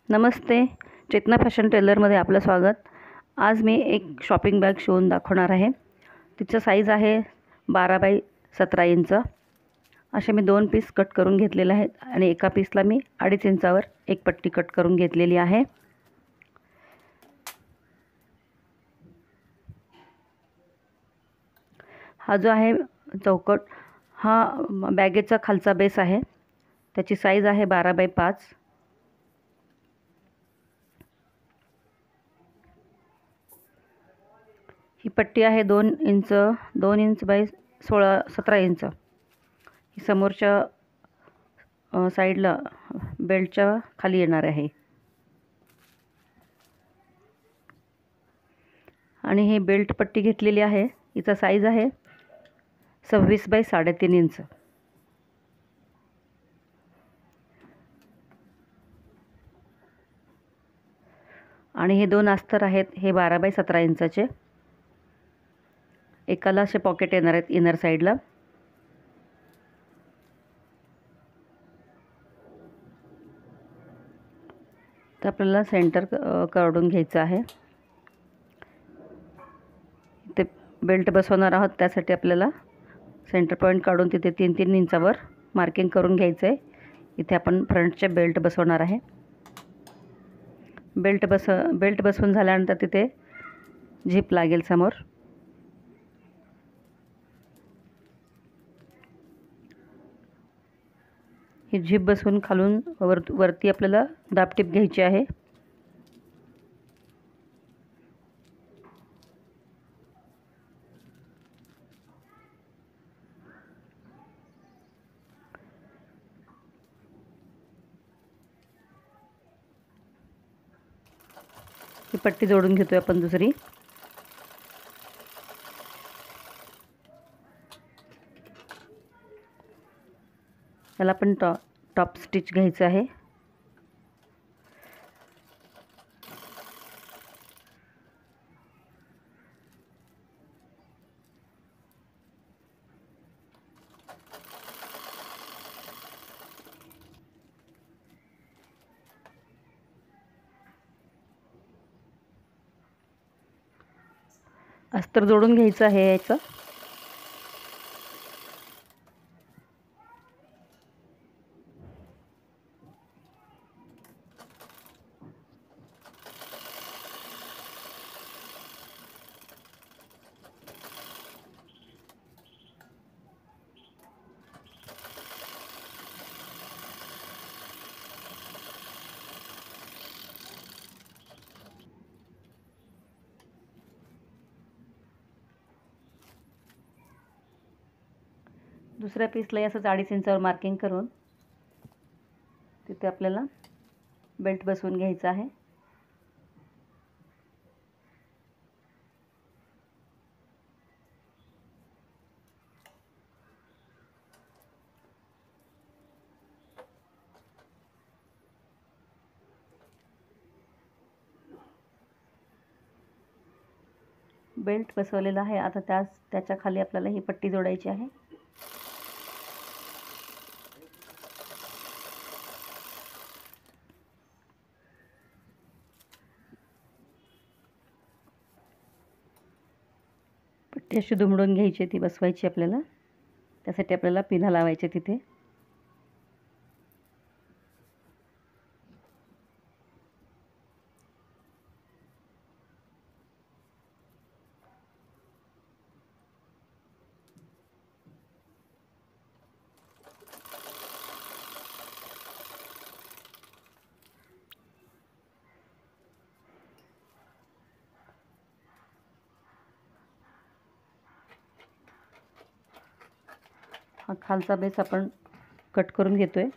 नमस्ते. चेतना fashion टेलरमध्ये आपलं स्वागत. आज मी एक शॉपिंग बॅग शिवून दाखवणार आहे. तिचं साईज आहे 12x17 इंच. असे मी 2 पीस कट करून घेतलेले आहेत आणि एका पीसला मी 2.5 इंचावर एक पट्टी कट करून घेतलेली आहे. हा जो आहे चौकट, हा बॅगेचा खालचा बेस आहे. त्याची साईज आहे 12x5. ही पट्टी आहे 2 इंच बाय 17 इंच. ही समोरच्या साईडला बेल्टच्या खाली येणार आहे. आणि ही बेल्ट पट्टी घेतलेली आहे. हिचा साईज आहे 26x3.5 इंच. आणि हे 2 अस्तर आहेत, हे 12x17 इंचाचे. एकाला असे पॉकेट येणार आहेत इनर साईडला. तर आपल्याला सेंटर काढून घ्यायचं आहे. ते बेल्ट बसवणार आहोत, त्यासाठी आपल्याला सेंटर पॉईंट काढून तिथे 3-3 इंचावर मार्किंग करून घ्यायचं आहे. इथे आपण फ्रंटचे बेल्ट बसवणार आहे. बेल्ट बसवून झाल्यानंतर तिथे झिप लागेल समोर. ही झिप बसवून खालून वरती आपल्याला दाबटीप घ्यायची आहे. ही पट्टी जोडून घेतोय आपण दुसरी. त्याला आपण टॉप स्टिच घ्यायचं आहे. अस्तर जोडून घ्यायचं आहे याचं. दुसऱ्या पीसला असं 2.5 इंचावर मार्किंग करून तिथे आपल्याला बेल्ट बसवून घ्यायचा आहे. बेल्ट बसवलेला आहे. आता त्याच्या खाली आपल्याला ही पट्टी जोडायची आहे. पट्टी अशी दुमडून घ्यायची, ती बसवायची आपल्याला. त्यासाठी आपल्याला पिना लावायचे तिथे. हा खालचा बेस आपण कट करून घेतोय.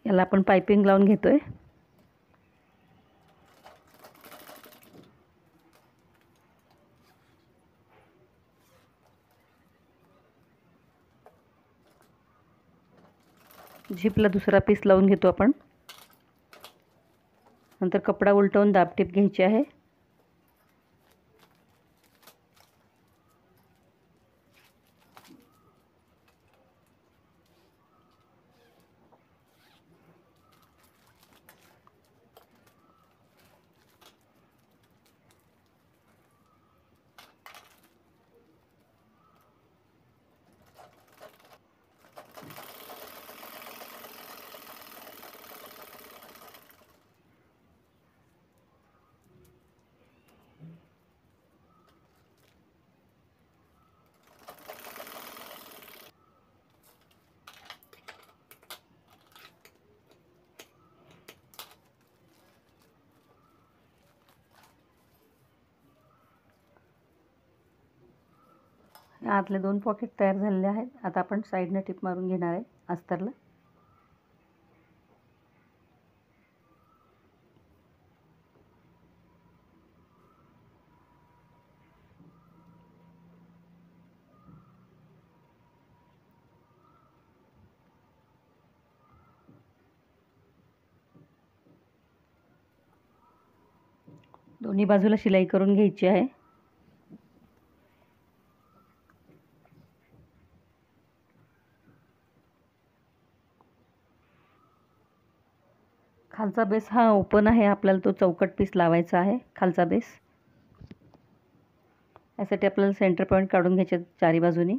याला आपण पायपिंग लावून घेतोय. झिपला दुसरा पीस लावून घेतो आपण. नंतर कपडा उलटवून दाबटीप घ्यायची आहे. आतले 2 पॉकेट तयार झालेले आहेत. आता आपण साईडने टिप मारून घेणार आहे अस्तरला. दोन्ही बाजूला शिलाई करून घ्यायची आहे. खालचा बेस हा ओपन आहे, आपल्याला तो चौकट पीस लावायचा आहे खालचा बेस. यासाठी आपल्याला सेंटर पॉईंट काढून घ्यायचे चारी बाजूनी.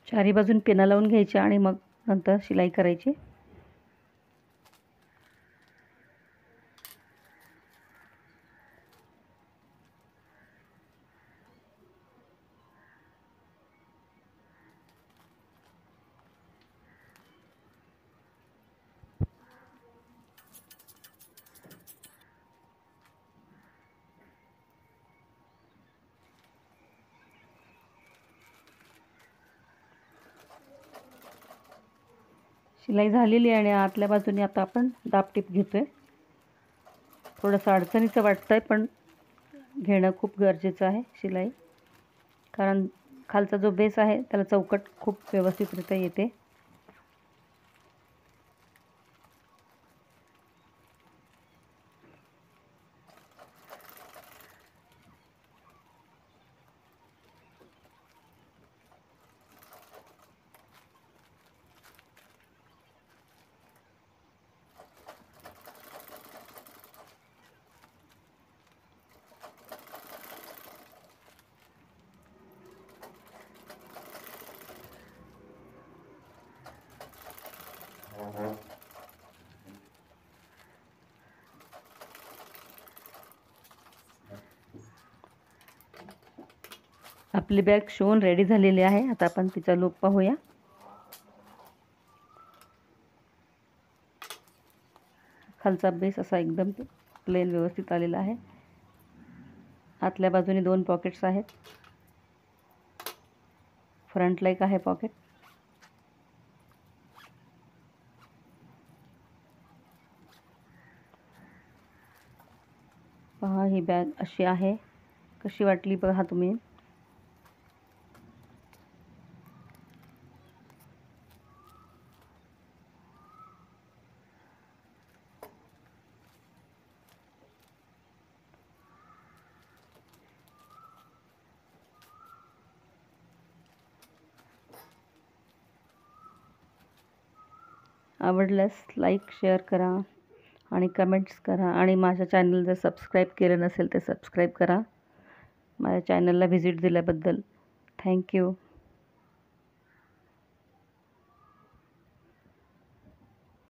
चारी बाजून पिना लावून घ्यायच्या आणि मग नंतर शिलाई करायची. शिलाई झालेली आहे आणि आतल्या बाजूने आता आपण दाबटीप घेतोय. थोडंसं अडचणीचं वाटतंय पण घेणं खूप गरजेचं आहे शिलाई, कारण खालचा जो बेस आहे त्याला चौकट खूप व्यवस्थितरित्या येते. आपली बॅग शिवून रेडी झालेली आहे. आता आपण तिचा लूक पाहूया. खालचा बेस असा एकदम प्लेन व्यवस्थित आलेला आहे. आतल्या बाजूने 2 पॉकेट्स आहेत. फ्रंटला एक आहे पॉकेट. पहा ही बॅग अशी आहे. कशी वाटली बघा तुम्ही. आवडल्यास लाईक शेअर करा आणि कमेंट्स करा आणि माझ्या चॅनल जर सबस्क्राईब केलं नसेल तर सबस्क्राईब करा. माझ्या चॅनलला व्हिजिट दिल्याबद्दल थँक्यू.